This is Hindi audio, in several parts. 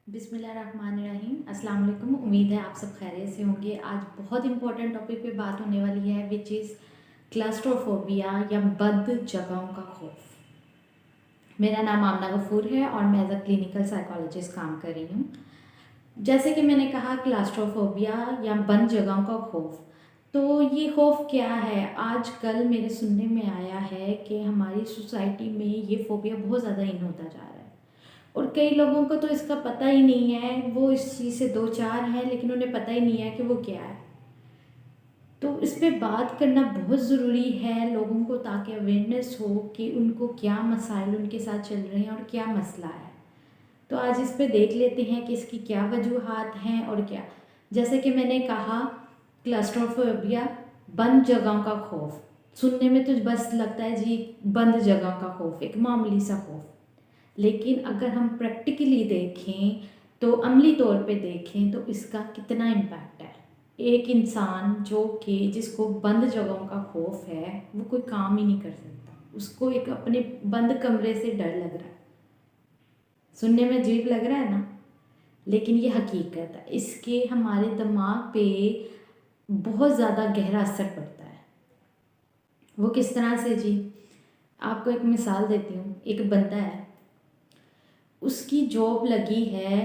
बिस्मिल्लाहिर्रहमानिर्रहीम। अस्सलाम वालेकुम। उम्मीद है आप सब खैरियत से होंगे। आज बहुत इंपॉर्टेंट टॉपिक पे बात होने वाली है विच इज़ क्लस्ट्रोफोबिया या बंद जगहों का खौफ। मेरा नाम आमना गफूर है और मैं एज अ क्लिनिकल साइकोलॉजिस्ट काम कर रही हूँ। जैसे कि मैंने कहा क्लस्ट्रोफोबिया या बंद जगहों का खौफ, तो ये खौफ क्या है? आजकल मेरे सुनने में आया है कि हमारी सोसाइटी में ये फोबिया बहुत ज़्यादा इन होता जा रहा है और कई लोगों को तो इसका पता ही नहीं है। वो इस चीज़ से दो चार हैं लेकिन उन्हें पता ही नहीं है कि वो क्या है। तो इस पे बात करना बहुत ज़रूरी है लोगों को, ताकि अवेयरनेस हो कि उनको क्या मसाइल उनके साथ चल रहे हैं और क्या मसला है। तो आज इस पे देख लेते हैं कि इसकी क्या वजूहात हैं और क्या। जैसे कि मैंने कहा, क्लस्ट्रोफोबिया बंद जगहों का खौफ। सुनने में तो बस लगता है जी बंद जगहों का खौफ, एक मामूली सा खौफ। लेकिन अगर हम प्रैक्टिकली देखें, तो अमली तौर पे देखें तो इसका कितना इम्पैक्ट है। एक इंसान जो कि जिसको बंद जगहों का खौफ है, वो कोई काम ही नहीं कर सकता। उसको एक अपने बंद कमरे से डर लग रहा है। सुनने में अजीब लग रहा है ना, लेकिन ये हकीकत है। इसके हमारे दिमाग पे बहुत ज़्यादा गहरा असर पड़ता है। वो किस तरह से जी? आपको एक मिसाल देती हूँ। एक बंदा है, उसकी जॉब लगी है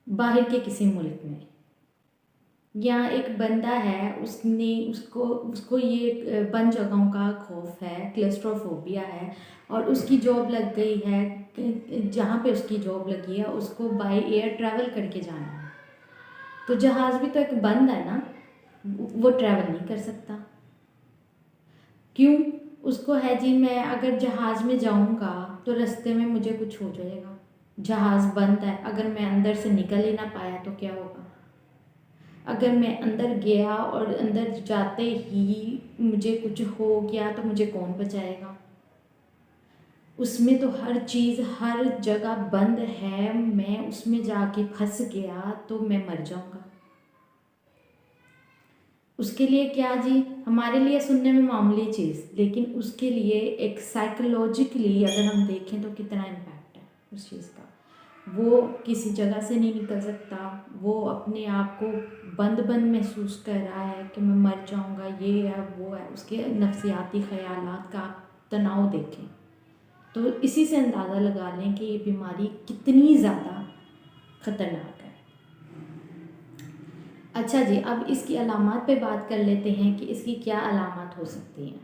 बाहर के किसी मुल्क में, या एक बंदा है उसने उसको उसको ये बंद जगहों का खौफ है, क्लस्ट्रोफोबिया है, और उसकी जॉब लग गई है। जहाँ पे उसकी जॉब लगी है उसको बाय एयर ट्रैवल करके जाना है। तो जहाज़ भी तो एक बंद है ना, वो ट्रैवल नहीं कर सकता। क्यों? उसको है जी मैं अगर जहाज़ में जाऊंगा तो रास्ते में मुझे कुछ हो जाएगा। जहाज़ बंद है, अगर मैं अंदर से निकल ही ना पाया तो क्या होगा? अगर मैं अंदर गया और अंदर जाते ही मुझे कुछ हो गया तो मुझे कौन बचाएगा? उसमें तो हर चीज़ हर जगह बंद है, मैं उसमें जाके फंस गया तो मैं मर जाऊंगा। उसके लिए क्या जी? हमारे लिए सुनने में मामूली चीज़, लेकिन उसके लिए एक साइकोलॉजिकली अगर हम देखें तो कितना इम्पैक्ट है उस चीज़ का। वो किसी जगह से नहीं निकल सकता। वो अपने आप को बंद बंद महसूस कर रहा है कि मैं मर जाऊंगा, ये है वो है। उसके नफ्सियाती ख़यालात का आप तनाव देखें तो इसी से अंदाज़ा लगा लें कि ये बीमारी कितनी ज़्यादा ख़तरनाक है। अच्छा जी, अब इसकी अलामात पे बात कर लेते हैं कि इसकी क्या अलामत हो सकती हैं।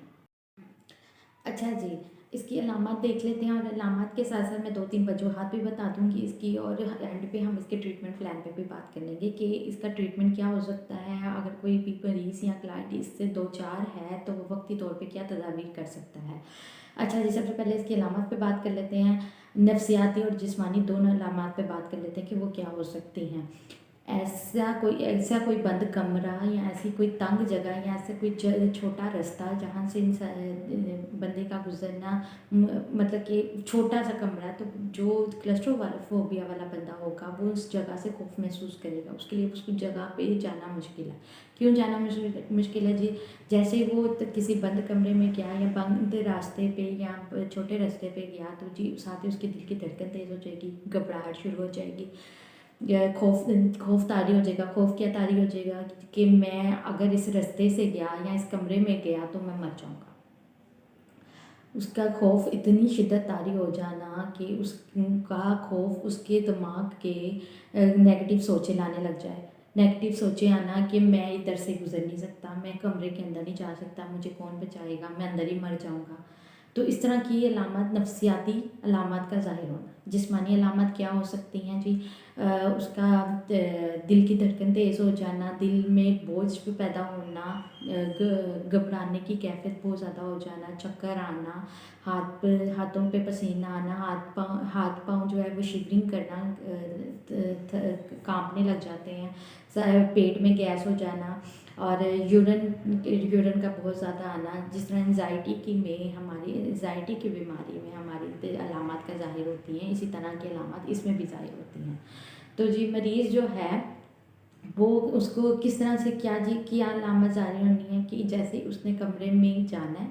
अच्छा जी, इसकी अलामत देख लेते हैं और अलामत के साथ साथ मैं 2-3 वजूहात भी बता दूँगी इसकी, और एंड पे हम इसके ट्रीटमेंट प्लान पे भी बात कर लेंगे कि इसका ट्रीटमेंट क्या हो सकता है। अगर कोई भी मरीज़ या क्लाइंट इससे दो चार है तो वो वक्ती तौर पे क्या तदाबीर कर सकता है। अच्छा जी, सबसे पहले इसकी अलामत पे बात कर लेते हैं। नफ्सियाती और जिस्मानी दोनों अलामत पे बात कर लेते हैं कि वो क्या हो सकती हैं। ऐसा कोई बंद कमरा या ऐसी कोई तंग जगह या ऐसा कोई छोटा रास्ता जहाँ से बंदे का गुजरना, मतलब कि छोटा सा कमरा, तो जो क्लस्ट्रोफोबिया वाला बंदा होगा वो उस जगह से खौफ महसूस करेगा। उसके लिए उसको जगह पे जाना मुश्किल है। क्यों जाना मुश्किल है जी? जैसे वो किसी बंद कमरे में गया या बंद रास्ते पे या छोटे रास्ते पे गया तो जी साथ ही उसकी दिल की धड़कन तेज़ हो जाएगी, घबराहट शुरू हो जाएगी, या खौफ तारी हो जाएगा। खौफ क्या तारी हो जाएगा कि मैं अगर इस रास्ते से गया या इस कमरे में गया तो मैं मर जाऊंगा। उसका खौफ इतनी शिद्दत तारी हो जाना कि उसका खौफ उसके दिमाग के नेगेटिव सोचें लाने लग जाए। नेगेटिव सोचें आना कि मैं इधर से गुजर नहीं सकता, मैं कमरे के अंदर नहीं जा सकता, मुझे कौन बचाएगा, मैं अंदर ही मर जाऊंगा। तो इस तरह की अलामत नफ्सियाती अलामत का ज़ाहिर होना। जिस्मानी अलामत क्या हो सकती हैं जी? उसका दिल की धड़कन तेज़ हो जाना, दिल में बोझ भी पैदा होना, घबराने की कैफियत बहुत ज़्यादा हो जाना, चक्कर आना, हाथों पे पसीना आना, हाथ पाँव जो है वो शिवरिंग करना, कांपने लग जाते हैं, पेट में गैस हो जाना, और यूरिन का बहुत ज़्यादा आना। जिस तरह एंजाइटी की में हमारी एंजाइटी की बीमारी में हमारी अलामत का ज़ाहिर होती हैं, इसी तरह की अलामत इसमें भी ज़ाहिर होती हैं। तो जी मरीज़ जो है वो उसको किस तरह से क्या जी क्या अलामत ज़ाहिर होनी है कि जैसे उसने कमरे में जाना है,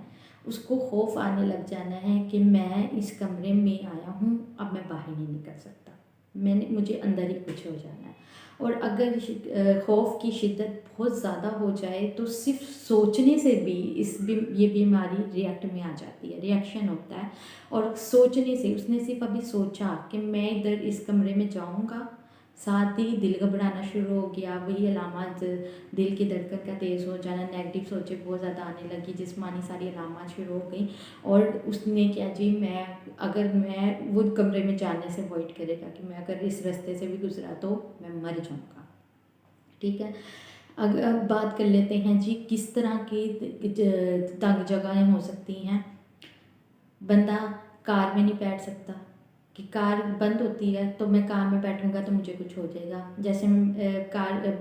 उसको खौफ आने लग जाना है कि मैं इस कमरे में आया हूँ, अब मैं बाहर नहीं निकल सकता। मुझे अंदर ही कुछ हो जाना है। और अगर खौफ की शिद्दत बहुत ज़्यादा हो जाए तो सिर्फ सोचने से भी ये बीमारी रिएक्ट में आ जाती है, रिएक्शन होता है। और सोचने से, उसने सिर्फ अभी सोचा कि मैं इधर इस कमरे में जाऊंगा, साथ ही दिल घबराना शुरू हो गया, वही अलामत, दिल की धड़कन का तेज़ हो जाना, नेगेटिव सोचें बहुत ज़्यादा आने लगी, जिस्मानी सारी अलामत शुरू हो गई। और उसने क्या जी, मैं वो कमरे में जाने से अवॉइड करेगा कि मैं अगर इस रास्ते से भी गुजरा तो मैं मर जाऊँगा। ठीक है, अब बात कर लेते हैं जी किस तरह की तंग जगहें हो सकती हैं। बंदा कार में नहीं बैठ सकता कि कार बंद होती है तो मैं कार में बैठूंगा तो मुझे कुछ हो जाएगा। जैसे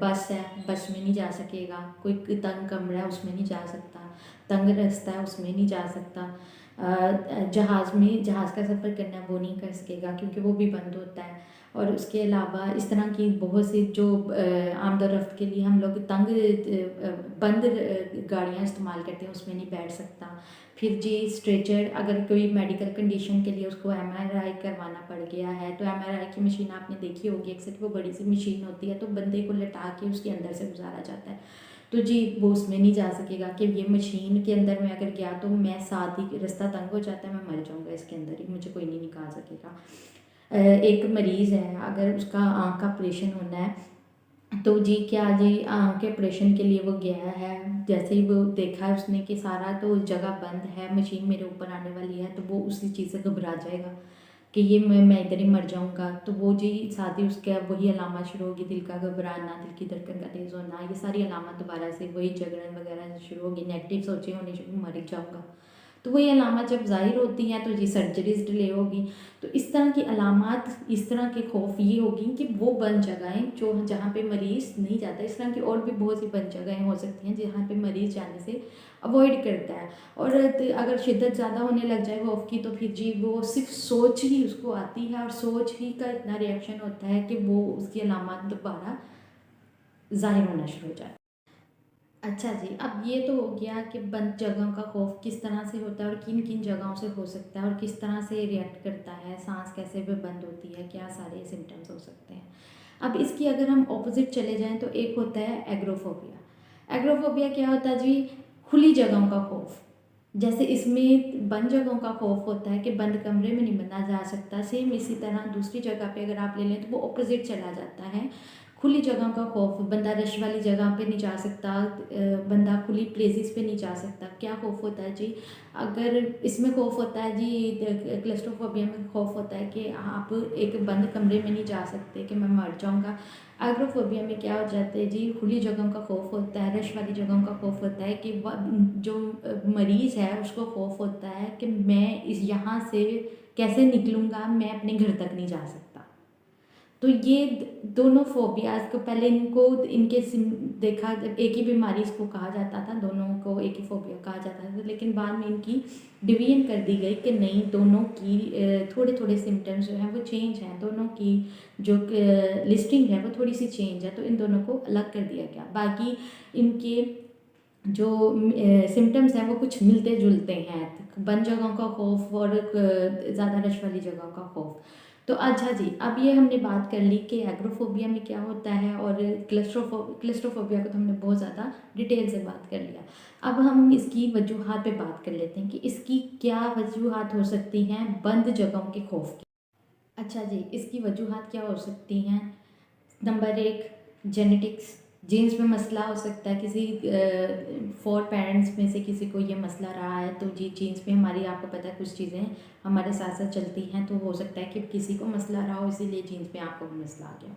बस है, बस में नहीं जा सकेगा। कोई तंग कमरा है उसमें नहीं जा सकता, तंग रास्ता है उसमें नहीं जा सकता। जहाज़ का सफ़र करना है वो नहीं कर सकेगा क्योंकि वो भी बंद होता है। और उसके अलावा इस तरह की बहुत सी जो आमदोरफ्त के लिए हम लोग बंद गाड़ियाँ इस्तेमाल करते हैं उसमें नहीं बैठ सकता। फिर जी स्ट्रेचर, अगर कोई मेडिकल कंडीशन के लिए उसको एमआरआई करवाना पड़ गया है तो एमआरआई की मशीन आपने देखी होगी अक्सर, वो बड़ी सी मशीन होती है तो बंदे को लटा के उसके अंदर से गुजारा जाता है। तो जी वो उसमें नहीं जा सकेगा कि ये मशीन के अंदर मैं अगर गया तो मैं साथ ही रास्ता तंग हो जाता है, मैं मर जाऊँगा इसके अंदर ही, मुझे कोई नहीं निकाल सकेगा। एक मरीज़ है, अगर उसका आँख का ऑपरेशन होना है तो जी क्या जी आँख के ऑपरेशन के लिए वो गया है, जैसे ही वो देखा है उसने कि सारा तो जगह बंद है, मशीन मेरे ऊपर आने वाली है, तो वो उसी चीज़ से घबरा जाएगा कि ये मैं इधर ही मर जाऊंगा। तो वो जी साथ ही उसके वही अलामत शुरू होगी, दिल का घबराना, दिल की धड़कन का तेज़ होना, ये सारी अलामत दोबारा से वही जगड़न वगैरह शुरू होगी, नेगेटिव सोचें होनी शुरू, मर जाऊँगा। तो वही अलामत जब ज़ाहिर होती हैं तो जी सर्जरीज डिले होगी। तो इस तरह की अलामत, इस तरह के खौफ ये होगी कि वो बंद जगहें जो जहाँ पे मरीज़ नहीं जाता, इस तरह की और भी बहुत सी बंद जगहें हो सकती हैं जहाँ पे मरीज़ जाने से अवॉइड करता है। और अगर शिद्दत ज़्यादा होने लग जाए खौफ की तो फिर जी वो सिर्फ सोच ही उसको आती है और सोच ही का इतना रिएक्शन होता है कि वो उसकी अलामत दोबारा ज़ाहिर होना शुरू हो जाए। अच्छा जी, अब ये तो हो गया कि बंद जगहों का खौफ किस तरह से होता है और किन किन जगहों से हो सकता है और किस तरह से रिएक्ट करता है, सांस कैसे भी बंद होती है, क्या सारे सिम्टम्स हो सकते हैं। अब इसकी अगर हम ऑपोजिट चले जाएं तो एक होता है एग्रोफोबिया। एग्रोफोबिया क्या होता है जी? खुली जगहों का खौफ। जैसे इसमें बंद जगहों का खौफ होता है कि बंद कमरे में नहीं बंदा जा सकता, सेम इसी तरह दूसरी जगह पे अगर आप ले लें तो वो ऑपोजिट चला जाता है। खुली जगह का खौफ, बंदा रश वाली जगह पे नहीं जा सकता, बंदा खुली प्लेसेस पे नहीं जा सकता। क्या खौफ होता है जी? अगर इसमें खौफ होता है जी, क्लस्ट्रोफोबिया में खौफ होता है कि आप एक बंद कमरे में नहीं जा सकते कि मैं मर जाऊंगा। एग्रोफोबिया में क्या हो जाता है जी? खुली जगहों का खौफ होता है, रश वाली जगहों का खौफ होता है कि जो मरीज़ है उसको खौफ होता है कि मैं इस यहाँ से कैसे निकलूँगा, मैं अपने घर तक नहीं जा सकता। तो ये दोनों फोबियाज को पहले देखा, एक ही बीमारी इसको कहा जाता था, दोनों को एक ही फोबिया कहा जाता था, लेकिन बाद में इनकी डिवीजन कर दी गई कि नहीं, दोनों की थोड़े थोड़े सिम्टम्स जो हैं वो चेंज हैं, दोनों की जो लिस्टिंग है वो थोड़ी सी चेंज है, तो इन दोनों को अलग कर दिया गया। बाकी इनके जो सिम्टम्स हैं वो कुछ मिलते जुलते हैं, बंद जगहों का खौफ और ज़्यादा रश वाली जगहों का खौफ। तो अच्छा जी, अब ये हमने बात कर ली कि एग्रोफोबिया में क्या होता है और क्लस्ट्रोफोबिया को तो हमने बहुत ज़्यादा डिटेल से बात कर लिया। अब हम इसकी वजूहात पे बात कर लेते हैं कि इसकी क्या वजूहात हो सकती हैं बंद जगहों के खौफ की। अच्छा जी, इसकी वजूहात क्या हो सकती हैं? नंबर एक, जेनेटिक्स, जीन्स में मसला हो सकता है, किसी 4 पेरेंट्स में से किसी को ये मसला रहा है तो जी जीन्स में हमारी, आपको पता है कुछ चीज़ें हमारे साथ साथ चलती हैं, तो हो सकता है कि किसी को मसला रहा हो इसीलिए जीन्स में आपको भी मसला आ गया।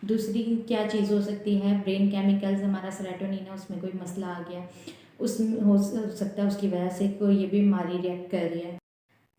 दूसरी क्या चीज़ हो सकती है? ब्रेन केमिकल्स, हमारा सेरोटोनिन है उसमें कोई मसला आ गया, उसमें हो सकता है उसकी वजह से कोई ये बीमारी रिएक्ट कर रही है।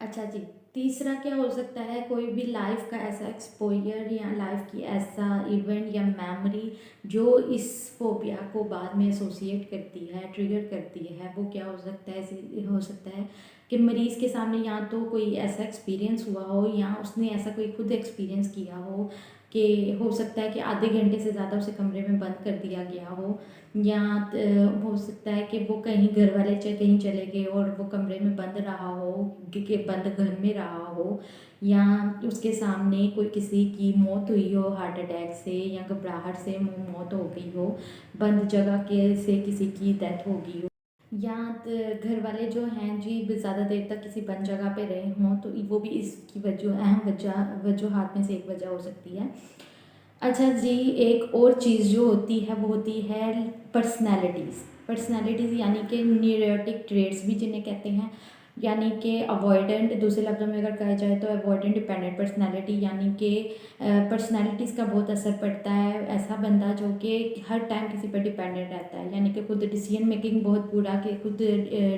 अच्छा जी, तीसरा क्या हो सकता है? कोई भी लाइफ का ऐसा एक्सपोजर या लाइफ की ऐसा इवेंट या मेमोरी जो इस फोबिया को बाद में एसोसिएट करती है, ट्रिगर करती है। वो क्या हो सकता है? हो सकता है कि मरीज़ के सामने या तो कोई ऐसा एक्सपीरियंस हुआ हो या उसने ऐसा कोई खुद एक्सपीरियंस किया हो कि हो सकता है कि आधे घंटे से ज़्यादा उसे कमरे में बंद कर दिया गया हो, या हो सकता है कि वो कहीं घर वाले कहीं चले गए और वो कमरे में बंद रहा हो, कि बंद घर में रहा हो, या उसके सामने कोई किसी की मौत हुई हो हार्ट अटैक से या घबराहट से मौत हो गई हो, बंद जगह के से किसी की डेथ हो गई हो, या घर वाले जो हैं जी ज़्यादा देर तक किसी बंद जगह पे रहे हों, तो वो भी इसकी अहम वजूहात में से एक वजह हो सकती है। अच्छा जी, एक और चीज़ जो होती है वो होती है पर्सनैलिटीज़ यानी कि न्यूरोटिक ट्रेड्स भी जिन्हें कहते हैं, यानी कि अवॉइडेंट, दूसरे लफ्ज़ों में अगर कहा जाए तो अवॉइडेंट डिपेंडेंट पर्सनैलिटी, यानी कि पर्सनैलिटीज़ का बहुत असर पड़ता है। ऐसा बंदा जो कि हर टाइम किसी पर डिपेंडेंट रहता है, यानी कि खुद डिसीजन मेकिंग बहुत बुरा, कि खुद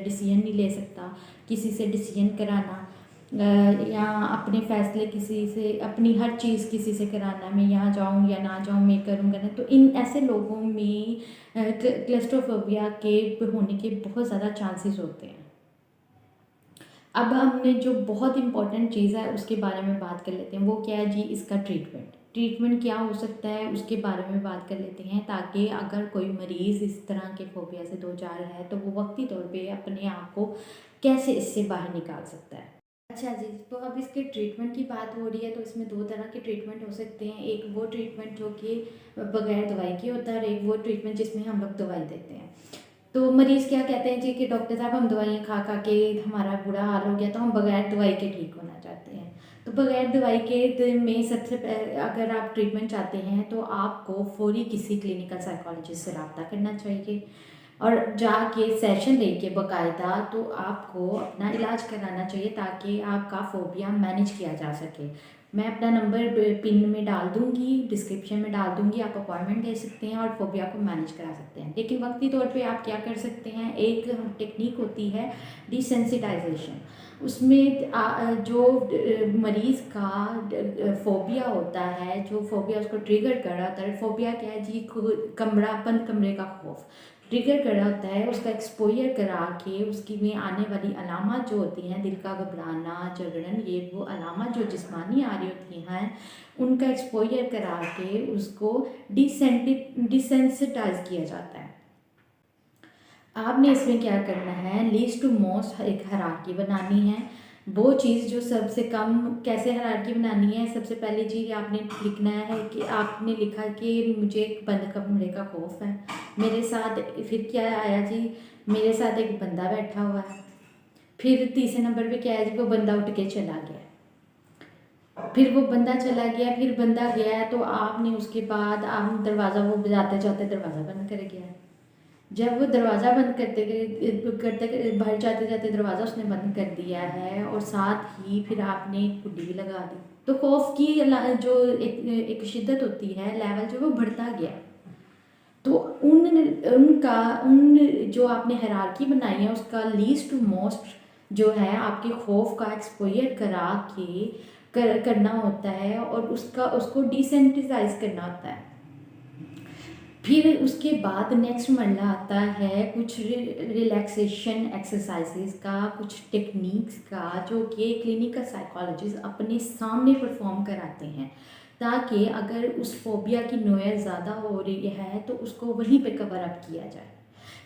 डिसीजन नहीं ले सकता, किसी से डिसीजन कराना या अपने फ़ैसले किसी से, अपनी हर चीज़ किसी से कराना, मैं यहाँ जाऊँ या ना जाऊँ, मैं करूँगा ना, तो इन ऐसे लोगों में क्लस्ट्रोफोबिया के होने के बहुत ज़्यादा चांसेस होते हैं। अब हमने जो बहुत इम्पॉर्टेंट चीज़ है उसके बारे में बात कर लेते हैं, वो क्या है जी, इसका ट्रीटमेंट क्या हो सकता है उसके बारे में बात कर लेते हैं, ताकि अगर कोई मरीज़ इस तरह के फोबिया से दो चार है तो वो वक्ती तौर पे अपने आप को कैसे इससे बाहर निकाल सकता है। अच्छा जी, तो अब इसके ट्रीटमेंट की बात हो रही है तो इसमें दो तरह के ट्रीटमेंट हो सकते हैं। एक वो ट्रीटमेंट जो कि बगैर दवाई के होता है और एक वो ट्रीटमेंट जिसमें हम लोग दवाई देते हैं। तो मरीज़ क्या कहते हैं जी कि डॉक्टर साहब हम दवाइयाँ खा खा के हमारा बुरा हाल हो गया, तो हम बगैर दवाई के ठीक होना चाहते हैं। तो बगैर दवाई के में सबसे अगर आप ट्रीटमेंट चाहते हैं तो आपको फौरी किसी क्लिनिकल साइकोलॉजिस्ट से रब्ता करना चाहिए और जाके सेशन लेके बाकायदा तो आपको अपना इलाज कराना चाहिए, ताकि आपका फोबिया मैनेज किया जा सके। मैं अपना नंबर पिन में डाल दूंगी, डिस्क्रिप्शन में डाल दूंगी, आप अपॉइंटमेंट ले सकते हैं और फोबिया को मैनेज करा सकते हैं। लेकिन वक्ती तौर पे आप क्या कर सकते हैं, एक टेक्निक होती है डिसेंसिटाइजेशन। उसमें जो मरीज़ का फोबिया होता है, जो फोबिया उसको ट्रिगर कर रहा होता है, फोबिया क्या है जी, बंद कमरे का खौफ ट्रिगर कर रहा होता है, उसका एक्सपोजर करा के उसकी में आने वाली अलामत जो होती हैं, दिल का घबराना, जगड़न, ये वो अलामत जो जिस्मानी आ रही होती हैं, उनका एक्सपोजर करा के उसको डिसेंसिटाइज किया जाता है। आपने इसमें क्या करना है, लीस्ट टू मोस्ट एक हायरार्की बनानी है। वो चीज़ जो सबसे कम, कैसे हायरार्की बनानी है, सबसे पहले जी आपने लिखना है कि आपने लिखा कि मुझे एक बंद कमरे का खौफ है मेरे साथ। फिर क्या आया जी, मेरे साथ एक बंदा बैठा हुआ है। फिर तीसरे नंबर पे क्या है जी, वो बंदा उठ के चला गया। फिर वो बंदा चला गया, फिर बंदा गया है, तो आपने उसके बाद आप दरवाज़ा, वो जाते जाते दरवाज़ा बंद कर गया है। जब वो दरवाज़ा बंद करते बाहर जाते जाते दरवाज़ा उसने बंद कर दिया है और साथ ही फिर आपने एक कुंडी भी लगा दी, तो खौफ की जो एक शिद्दत होती है, लेवल जो वो बढ़ता गया। तो उन जो आपने हायरार्की बनाई है उसका लीस्ट टू मोस्ट जो है आपके खौफ का एक्सपोजर करा के करना होता है और उसको डिसेंसिटाइज करना होता है। फिर उसके बाद नेक्स्ट मरला आता है कुछ रिलैक्सेशन एक्सरसाइजेज का, कुछ टेक्निक्स का, जो कि क्लिनिकल साइकोलॉजिस्ट अपने सामने परफॉर्म कराते हैं, ताकि अगर उस फोबिया की नोयत ज़्यादा हो रही है तो उसको वहीं पे कवर अप किया जाए।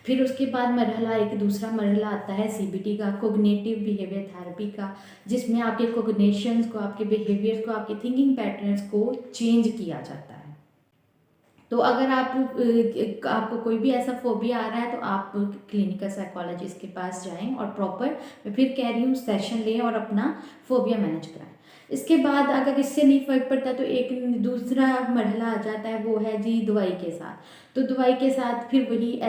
फिर उसके बाद एक दूसरा मरहला आता है सीबीटी का, कोग्निटिव बिहेवियर थेरेपी का, जिसमें आपके कोग्निशंस को, आपके बिहेवियर्स को, आपके थिंकिंग पैटर्न्स को चेंज किया जाता है। तो अगर आपको कोई भी ऐसा फोबिया आ रहा है तो आप क्लिनिकल साइकोलॉजिस्ट के पास जाएं और प्रॉपर, मैं फिर कह रही हूँ, सेशन लें और अपना फोबिया मैनेज कराएं। इसके बाद अगर इससे नहीं फ़र्क पड़ता तो एक दूसरा मरहला आ जाता है, वो है जी दवाई के साथ। तो दवाई के साथ फिर वही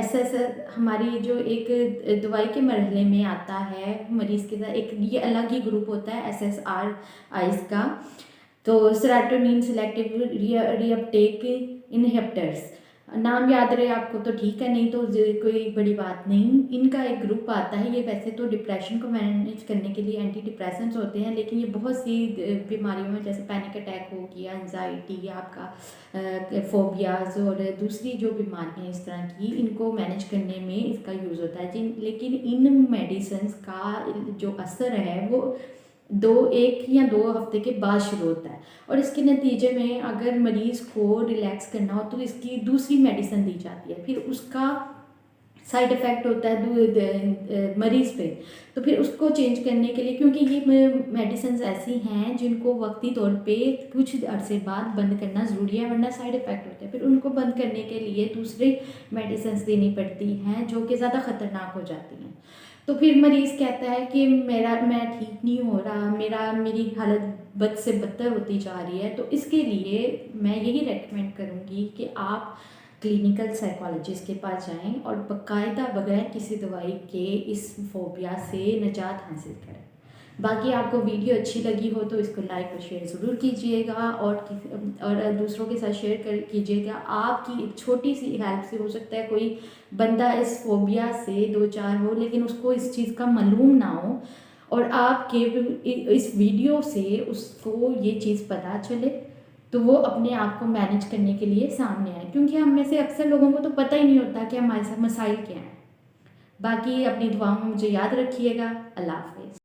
हमारी जो एक दवाई के मरहले में आता है मरीज़ के साथ, एक ये अलग ही ग्रुप होता है SSRIs का। तो सेरोटोनिन सेलेक्टिव रीअपटेक इनहिबिटर्स, नाम याद रहे आपको तो ठीक है, नहीं तो कोई बड़ी बात नहीं। इनका एक ग्रुप आता है, ये वैसे तो डिप्रेशन को मैनेज करने के लिए एंटी डिप्रेसेंट्स होते हैं, लेकिन ये बहुत सी बीमारियों में जैसे पैनिक अटैक हो गया, एंजाइटी, आपका फोबियाज और दूसरी जो बीमारियाँ इस तरह की, इनको मैनेज करने में इसका यूज़ होता है। लेकिन इन मेडिसिन्स का जो असर है वो 1 या 2 हफ्ते के बाद शुरू होता है, और इसके नतीजे में अगर मरीज़ को रिलैक्स करना हो तो इसकी दूसरी मेडिसिन दी जाती है, फिर उसका साइड इफ़ेक्ट होता है मरीज़ पे, तो फिर उसको चेंज करने के लिए, क्योंकि ये मेडिसिन ऐसी हैं जिनको वक्ती तौर पे कुछ अरसे बाद बंद करना ज़रूरी है, वरना साइड इफ़ेक्ट होते हैं, फिर उनको बंद करने के लिए दूसरी मेडिसिन देनी पड़ती हैं जो कि ज़्यादा ख़तरनाक हो जाती हैं। तो फिर मरीज़ कहता है कि मैं ठीक नहीं हो रहा, मेरी हालत बद से बदतर होती जा रही है, तो इसके लिए मैं यही रेकमेंड करूँगी कि आप क्लिनिकल साइकोलॉजिस्ट के पास जाएं और बाकायदा बगैर किसी दवाई के इस फोबिया से निजात हासिल करें। बाकी आपको वीडियो अच्छी लगी हो तो इसको लाइक और शेयर ज़रूर कीजिएगा, और दूसरों के साथ शेयर कीजिएगा। आपकी एक छोटी सी हेल्प से हो सकता है कोई बंदा इस फोबिया से 2-4 हो, लेकिन उसको इस चीज़ का मालूम ना हो, और आपके इस वीडियो से उसको ये चीज़ पता चले, तो वो अपने आप को मैनेज करने के लिए सामने आए, क्योंकि हम में से अक्सर लोगों को तो पता ही नहीं होता कि हमारे साथ मसाइल क्या हैं। बाकी अपनी दुआओं में मुझे याद रखिएगा। अल्लाह हाफ़िज़।